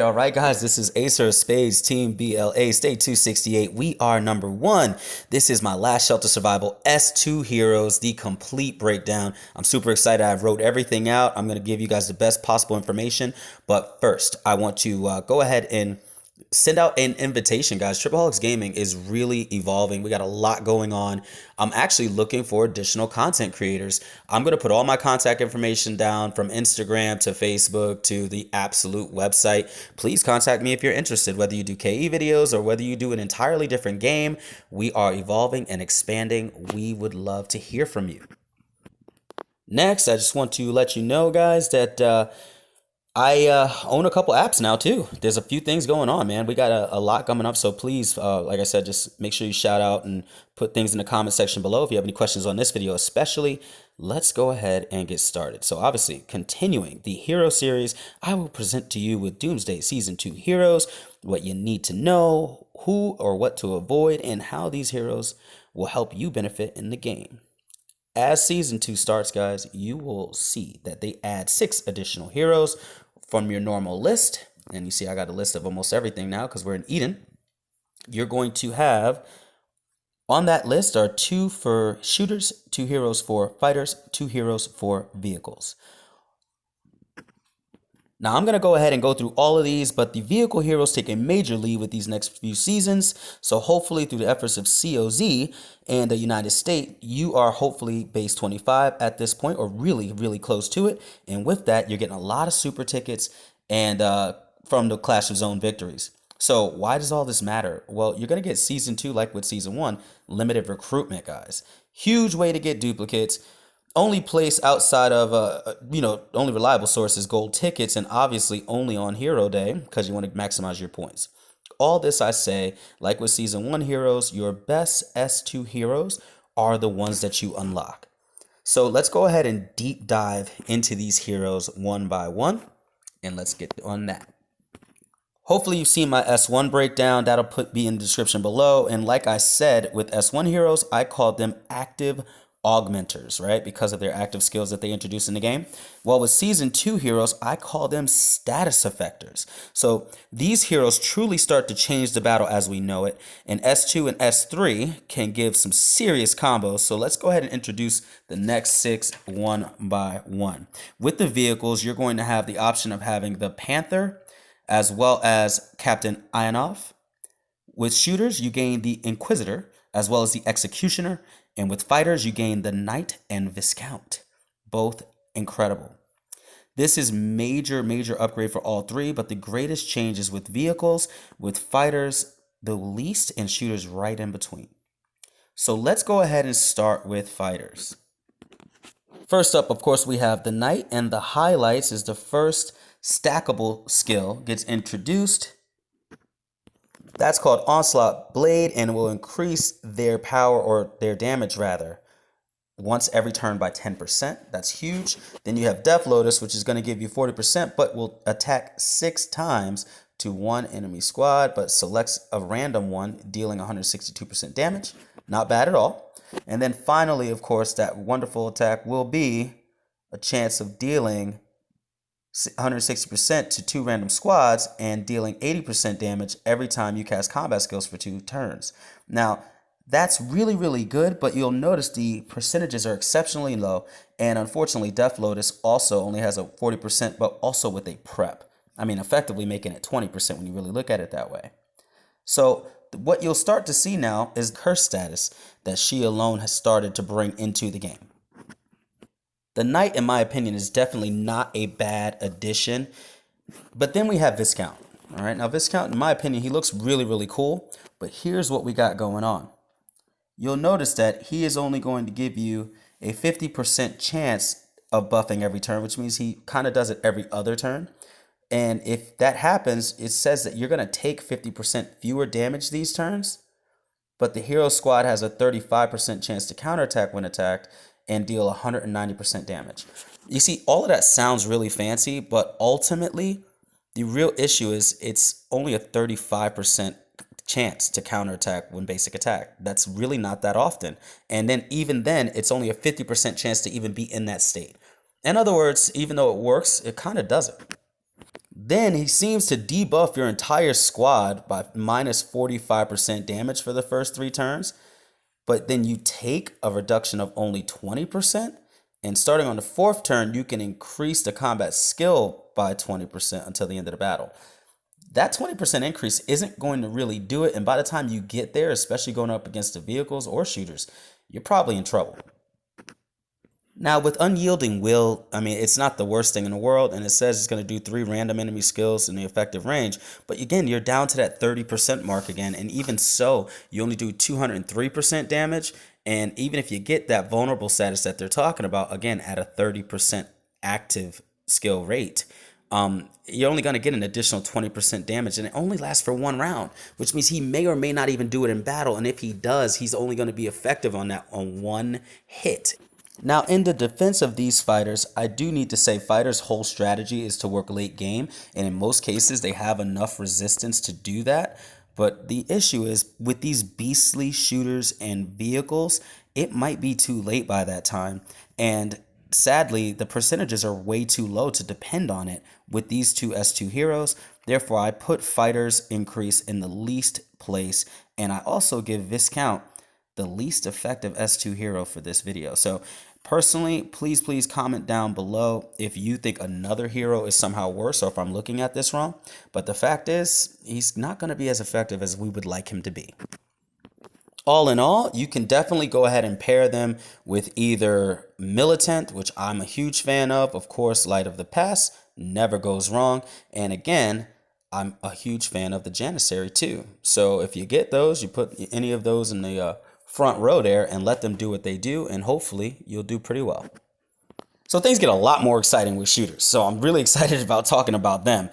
All right, guys, this is Acer of Spades, Team BLA, State 268. We are number one. This is my last Shelter Survival S2 Heroes, the complete breakdown. I'm super excited. I've wrote everything out. I'm going to give you guys the best possible information. But first, I want to go ahead and send out an invitation, guys. TripAholix Gaming is really evolving. We got a lot going on. I'm actually looking for additional content creators. I'm going to put all my contact information down from Instagram to Facebook to the absolute website. Please contact me if you're interested, whether you do KE videos or whether you do an entirely different game. We are evolving and expanding. We would love to hear from you. Next, I just want to let you know, guys, that I own a couple apps now too. There's a few things going on, man. We got a lot coming up. So please, like I said, just make sure you shout out and put things in the comment section below. If you have any questions on this video, especially, let's go ahead and get started. So obviously, continuing the Hero series, I will present to you with Doomsday Season 2 heroes, what you need to know, who or what to avoid, and how these heroes will help you benefit in the game. As Season 2 starts, guys, you will see that they add 6 additional heroes from your normal list. And you see I got a list of almost everything now because we're in Eden. You're going to have, on that list are 2 for shooters, 2 heroes for fighters, 2 heroes for vehicles. Now, I'm going to go ahead and go through all of these, but the vehicle heroes take a major lead with these next few seasons. So hopefully through the efforts of COZ and the United States, you are hopefully base 25 at this point, or really, really close to it. And with that, you're getting a lot of super tickets and from the Clash of Zone victories. So why does all this matter? Well, you're going to get Season 2, like with Season 1, limited recruitment, guys. Huge way to get duplicates. Only place outside of only reliable source is gold tickets, and obviously only on hero day because you want to maximize your points. All this I say, like with Season 1 heroes, your best S2 heroes are the ones that you unlock. So let's go ahead and deep dive into these heroes one by one, and let's get on that. Hopefully you've seen my S1 breakdown. That'll be in the description below. And like I said, with S1 heroes, I called them active augmenters, right? Because of their active skills that they introduce in the game. Well, with Season 2 heroes, I call them status effectors. So these heroes truly start to change the battle as we know it. And S2 and S3 can give some serious combos. So let's go ahead and introduce the next 6 one by one. With the vehicles, you're going to have the option of having the Panther, as well as Captain Ionov. With shooters, you gain the Inquisitor, as well as the Executioner. And with fighters, you gain the Knight and Viscount. Both incredible. This is major upgrade for all 3, but the greatest change is with vehicles, with fighters, the least, and shooters right in between. So let's go ahead and start with fighters. First up, of course, we have the Knight, and the highlights is the first stackable skill gets introduced. That's called Onslaught Blade, and will increase their power, or their damage rather, once every turn by 10%. That's huge. Then you have Death Lotus, which is going to give you 40%, but will attack 6 times to one enemy squad, but selects a random one, dealing 162% damage. Not bad at all. And then finally, of course, that wonderful attack will be a chance of dealing 160% to 2 random squads and dealing 80% damage every time you cast combat skills for 2 turns. Now, that's really good, but you'll notice the percentages are exceptionally low, and unfortunately, Death Lotus also only has a 40%, but also with a prep. I mean, effectively making it 20% when you really look at it that way. So what you'll start to see now is her status that she alone has started to bring into the game. The Knight, in my opinion, is definitely not a bad addition. But then we have Viscount. All right, now Viscount, in my opinion, he looks really cool. But here's what we got going on. You'll notice that he is only going to give you a 50% chance of buffing every turn, which means he kind of does it every other turn. And if that happens, it says that you're going to take 50% fewer damage these turns. But the hero squad has a 35% chance to counterattack when attacked and deal 190% damage. You see, all of that sounds really fancy, but ultimately, the real issue is it's only a 35% chance to counterattack when basic attack. That's really not that often. And then even then, it's only a 50% chance to even be in that state. In other words, even though it works, it kind of doesn't. Then he seems to debuff your entire squad by minus 45% damage for the first 3 turns, but then you take a reduction of only 20%. And starting on the 4th turn, you can increase the combat skill by 20% until the end of the battle. That 20% increase isn't going to really do it. And by the time you get there, especially going up against the vehicles or shooters, you're probably in trouble. Now, with Unyielding Will, I mean, it's not the worst thing in the world, and it says it's going to do 3 random enemy skills in the effective range. But again, you're down to that 30% mark again, and even so, you only do 203% damage. And even if you get that vulnerable status that they're talking about, again, at a 30% active skill rate, you're only going to get an additional 20% damage, and it only lasts for 1 round, which means he may or may not even do it in battle. And if he does, he's only going to be effective on 1 hit. Now, in the defense of these fighters, I do need to say fighters' whole strategy is to work late game, and in most cases, they have enough resistance to do that. But the issue is with these beastly shooters and vehicles, it might be too late by that time. And sadly, the percentages are way too low to depend on it with these 2 S2 heroes. Therefore, I put fighters increase in the least place, and I also give Viscount the least effective S2 hero for this video. So personally, please comment down below if you think another hero is somehow worse or if I'm looking at this wrong. But the fact is, he's not going to be as effective as we would like him to be. All in all, you can definitely go ahead and pair them with either Militant, which I'm a huge fan of course, Light of the Past, never goes wrong. And again, I'm a huge fan of the Janissary too. So if you get those, you put any of those in the front row there and let them do what they do, and hopefully you'll do pretty well. So things get a lot more exciting with shooters. So I'm really excited about talking about them.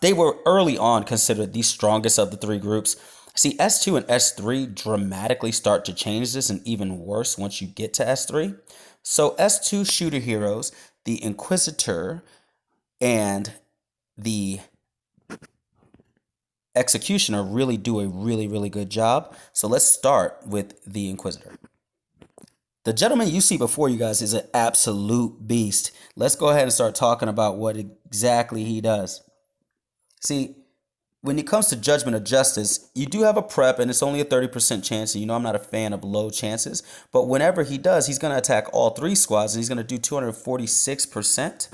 They were early on considered the strongest of the 3 groups. See, S2 and S3 dramatically start to change this, and even worse once you get to S3. So S2 shooter heroes, the Inquisitor and the Executioner really do a really good job. So let's start with the Inquisitor. The gentleman you see before you guys is an absolute beast. Let's go ahead and start talking about what exactly he does. See, when it comes to Judgment of Justice, you do have a prep, and it's only a 30% chance. And you know I'm not a fan of low chances. But whenever he does, he's going to attack all 3 squads, and he's going to do 246%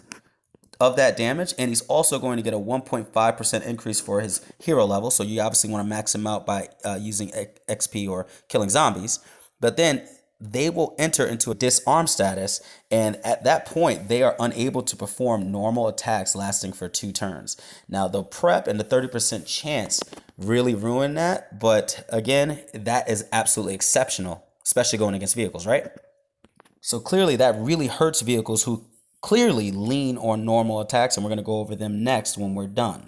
of that damage, and he's also going to get a 1.5% increase for his hero level. So you obviously want to max him out by using XP or killing zombies. But then they will enter into a disarm status, and at that point they are unable to perform normal attacks lasting for 2 turns. Now the prep and the 30% chance really ruin that, but again, that is absolutely exceptional, especially going against vehicles, right? So clearly that really hurts vehicles who clearly lean on normal attacks, and we're going to go over them next when we're done.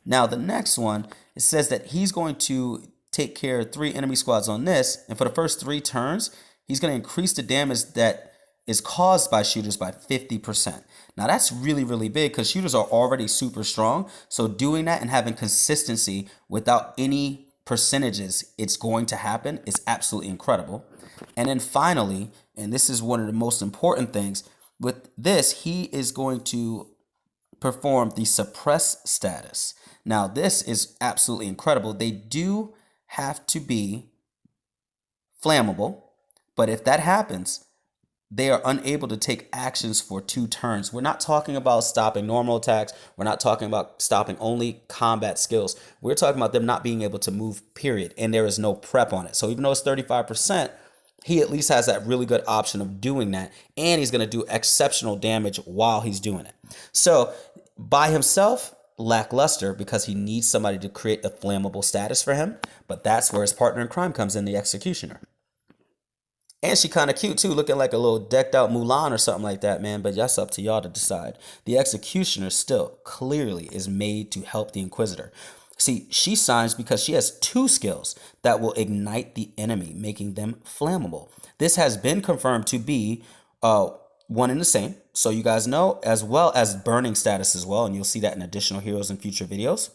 Now the next one, it says that he's going to take care of 3 enemy squads on this, and for the first 3 turns, he's going to increase the damage that is caused by shooters by 50%. Now that's really big because shooters are already super strong, so doing that and having consistency without any percentages it's going to happen is absolutely incredible. And then finally, and this is one of the most important things, with this, he is going to perform the suppress status. Now, this is absolutely incredible. They do have to be flammable, but if that happens, they are unable to take actions for 2 turns. We're not talking about stopping normal attacks. We're not talking about stopping only combat skills. We're talking about them not being able to move, period, and there is no prep on it. So even though it's 35%, he at least has that really good option of doing that, and he's going to do exceptional damage while he's doing it. So by himself, lackluster, because he needs somebody to create a flammable status for him, but that's where his partner in crime comes in, the Executioner. And she kind of cute too, looking like a little decked out Mulan or something like that, man. But that's up to y'all to decide. The Executioner still clearly is made to help the Inquisitor. See, she shines because she has 2 skills that will ignite the enemy, making them flammable. This has been confirmed to be one and the same, so you guys know, as well as burning status as well, and you'll see that in additional heroes in future videos.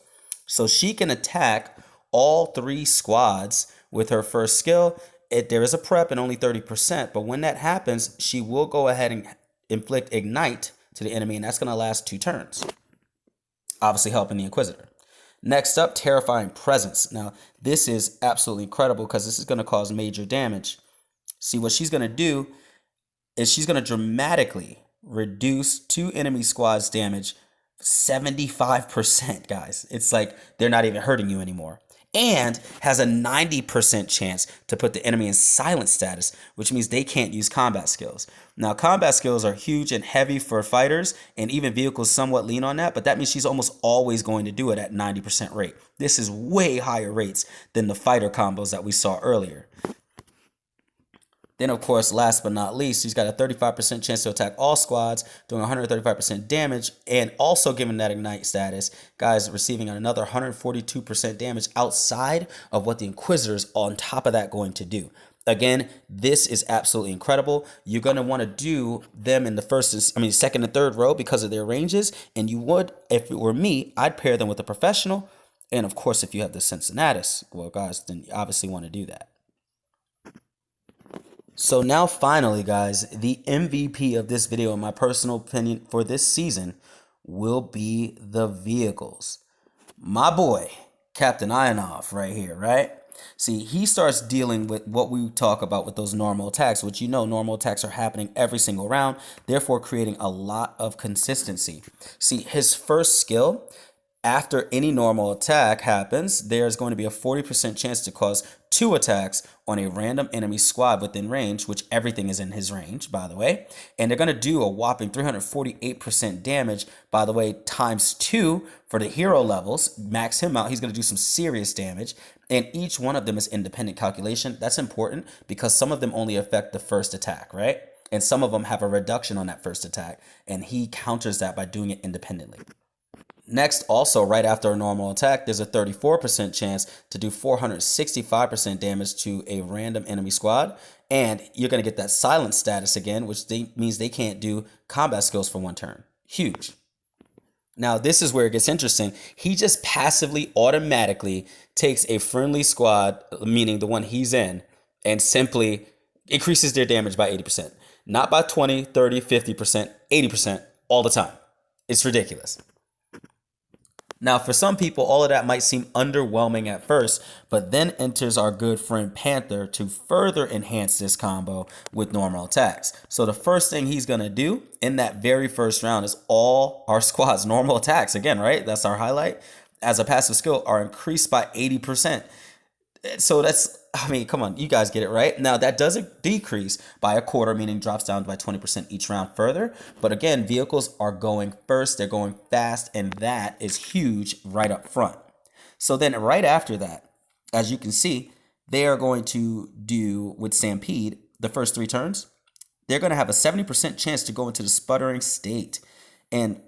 So she can attack all 3 squads with her first skill. There is a prep and only 30%, but when that happens, she will go ahead and inflict ignite to the enemy, and that's going to last 2 turns. obviously helping the Inquisitor. Next up, Terrifying Presence. Now, this is absolutely incredible because this is going to cause major damage. See, what she's going to do is she's going to dramatically reduce two enemy squads' damage 75%, guys. It's like they're not even hurting you anymore. And has a 90% chance to put the enemy in silent status, which means they can't use combat skills. Now, combat skills are huge and heavy for fighters, and even vehicles somewhat lean on that, but that means she's almost always going to do it at 90% rate. This is way higher rates than the fighter combos that we saw earlier. Then, of course, last but not least, he's got a 35% chance to attack all squads, doing 135% damage, and also given that Ignite status, guys, receiving another 142% damage outside of what the Inquisitors on top of that going to do. Again, this is absolutely incredible. You're going to want to do them in the second and third row because of their ranges, and you would, if it were me, I'd pair them with a professional, and of course, if you have the Cincinnatus, well, guys, then you obviously want to do that. So now finally, guys, the MVP of this video, in my personal opinion, for this season will be the vehicles. My boy, Captain Ionov right here, right? See, he starts dealing with what we talk about with those normal attacks, which normal attacks are happening every single round, therefore creating a lot of consistency. See, his first skill, after any normal attack happens, there's going to be a 40% chance to cause 2 attacks on a random enemy squad within range, which everything is in his range, by the way. And they're going to do a whopping 348% damage, by the way, times 2 for the hero levels. Max him out. He's going to do some serious damage. And each one of them is independent calculation. That's important because some of them only affect the first attack, right? And some of them have a reduction on that first attack. And he counters that by doing it independently. Next, also right after a normal attack, there's a 34% chance to do 465% damage to a random enemy squad. And you're going to get that silent status again, which means they can't do combat skills for 1 turn. Huge. Now, this is where it gets interesting. He just passively, automatically takes a friendly squad, meaning the one he's in, and simply increases their damage by 80%. Not by 20, 30, 50%, 80% all the time. It's ridiculous. Now, for some people, all of that might seem underwhelming at first, but then enters our good friend Panther to further enhance this combo with normal attacks. So the first thing he's going to do in that very first round is all our squad's normal attacks, again, right? That's our highlight, as a passive skill, are increased by 80%. So come on, you guys get it, right? Now, that doesn't decrease by a quarter, meaning drops down by 20% each round further. But again, vehicles are going first, they're going fast, and that is huge right up front. So then right after that, as you can see, they are going to do with Stampede the first 3 turns. They're going to have a 70% chance to go into the sputtering state. And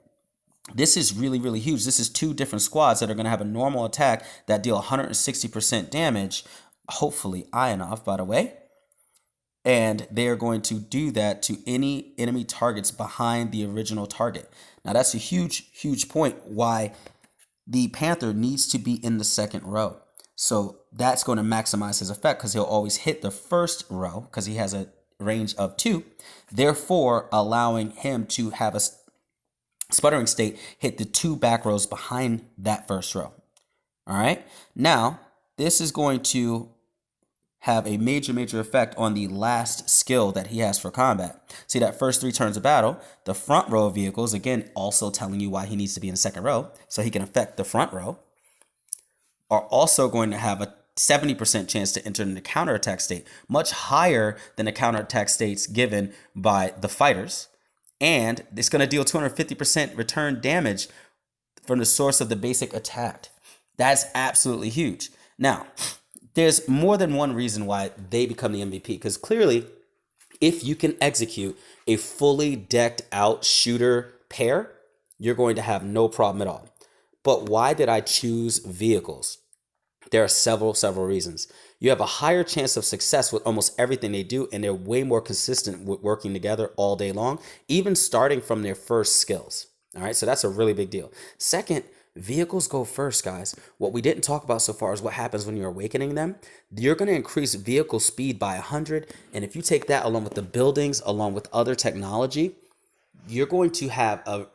this is really, really huge. This is 2 different squads that are going to have a normal attack that deal 160% damage. Hopefully Ionov, by the way. And they are going to do that to any enemy targets behind the original target. Now, that's a huge, huge point why the Panther needs to be in the second row. So that's going to maximize his effect because he'll always hit the first row because he has a range of 2, therefore allowing him to have a sputtering state hit the 2 back rows behind that first row. All right. Now, this is going to have a major, major effect on the last skill that he has for combat. See, that first 3 turns of battle, the front row of vehicles, again, also telling you why he needs to be in the second row, so he can affect the front row, are also going to have a 70% chance to enter in the counterattack state, much higher than the counterattack states given by the fighters. And it's going to deal 250% return damage from the source of the basic attack. That's absolutely huge. Now, there's more than one reason why they become the MVP, because clearly, if you can execute a fully decked out shooter pair, you're going to have no problem at all. But why did I choose vehicles? There are several reasons. You have a higher chance of success with almost everything they do, and they're way more consistent with working together all day long, even starting from their first skills. All right, so that's a really big deal. Second, vehicles go first, guys. What we didn't talk about so far is what happens when you're awakening them. You're going to increase vehicle speed by 100, and if you take that along with the buildings, along with other technology, you're going to have a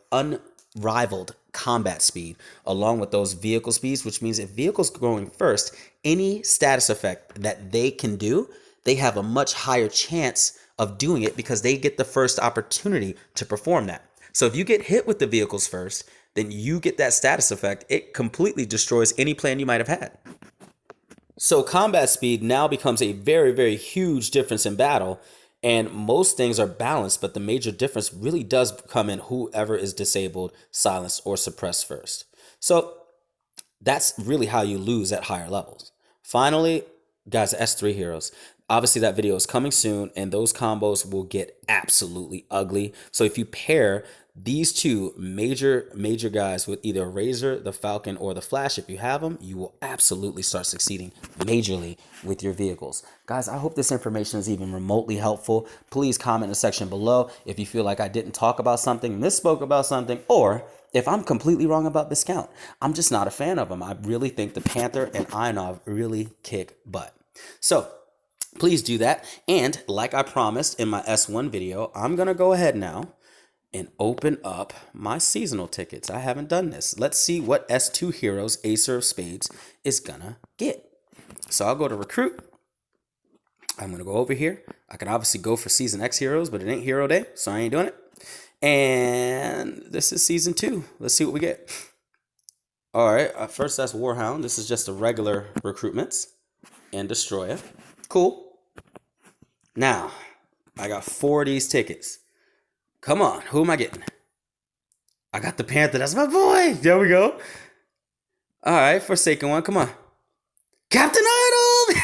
rivaled combat speed along with those vehicle speeds, which means if vehicles going first, any status effect that they can do, they have a much higher chance of doing it because they get the first opportunity to perform that. So if you get hit with the vehicles first, then you get that status effect. It completely destroys any plan you might have had. So combat speed now becomes a very, very huge difference in battle. And most things are balanced, but the major difference really does come in whoever is disabled, silenced, or suppressed first. So that's really how you lose at higher levels. Finally, guys, S3 heroes. Obviously, that video is coming soon, and those combos will get absolutely ugly. So if you pair these two major guys with either Razor, the Falcon, or the Flash, if you have them, you will absolutely start succeeding majorly with your vehicles. Guys, I hope this information is even remotely helpful. Please comment in the section below if you feel like I didn't talk about something, misspoke about something, or if I'm completely wrong about this count. I'm just not a fan of them. I really think the Panther and Ionov really kick butt. So please do that. And like I promised in my S1 video, I'm going to go ahead now and open up my seasonal tickets. I haven't done this. Let's see what S2 heroes Ace of Spades is going to get. So I'll go to recruit. I'm going to go over here. I can obviously go for season X heroes, but it ain't hero day, so I ain't doing it. And this is season 2. Let's see what we get. All right. First, that's Warhound. This is just a regular recruitments and Destroyer. Cool. Now, I got 4 of these tickets. Come on. Who am I getting? I got the Panther. That's my boy. There we go. All right. Forsaken one. Come on. Captain Idol.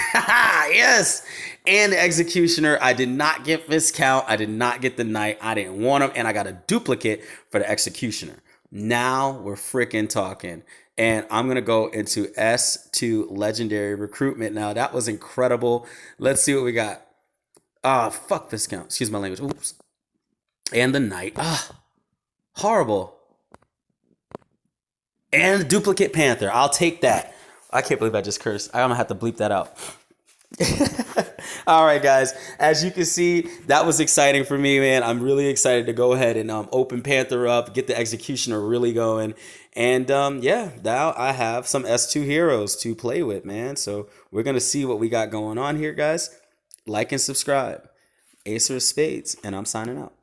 Yes. And the Executioner. I did not get Viscount. I did not get the Knight. I didn't want him. And I got a duplicate for the Executioner. Now we're freaking talking. And I'm going to go into S2 Legendary Recruitment. Now, that was incredible. Let's see what we got. Ah, fuck Viscount. Excuse my language. Oops. And the Knight. Horrible. And the duplicate Panther. I'll take that. I can't believe I just cursed. I'm going to have to bleep that out. All right, guys. As you can see, that was exciting for me, man. I'm really excited to go ahead and open Panther up, get the Executioner really going. And yeah, now I have some S2 heroes to play with, man. So we're going to see what we got going on here, guys. Like and subscribe. Ace of Spades, and I'm signing out.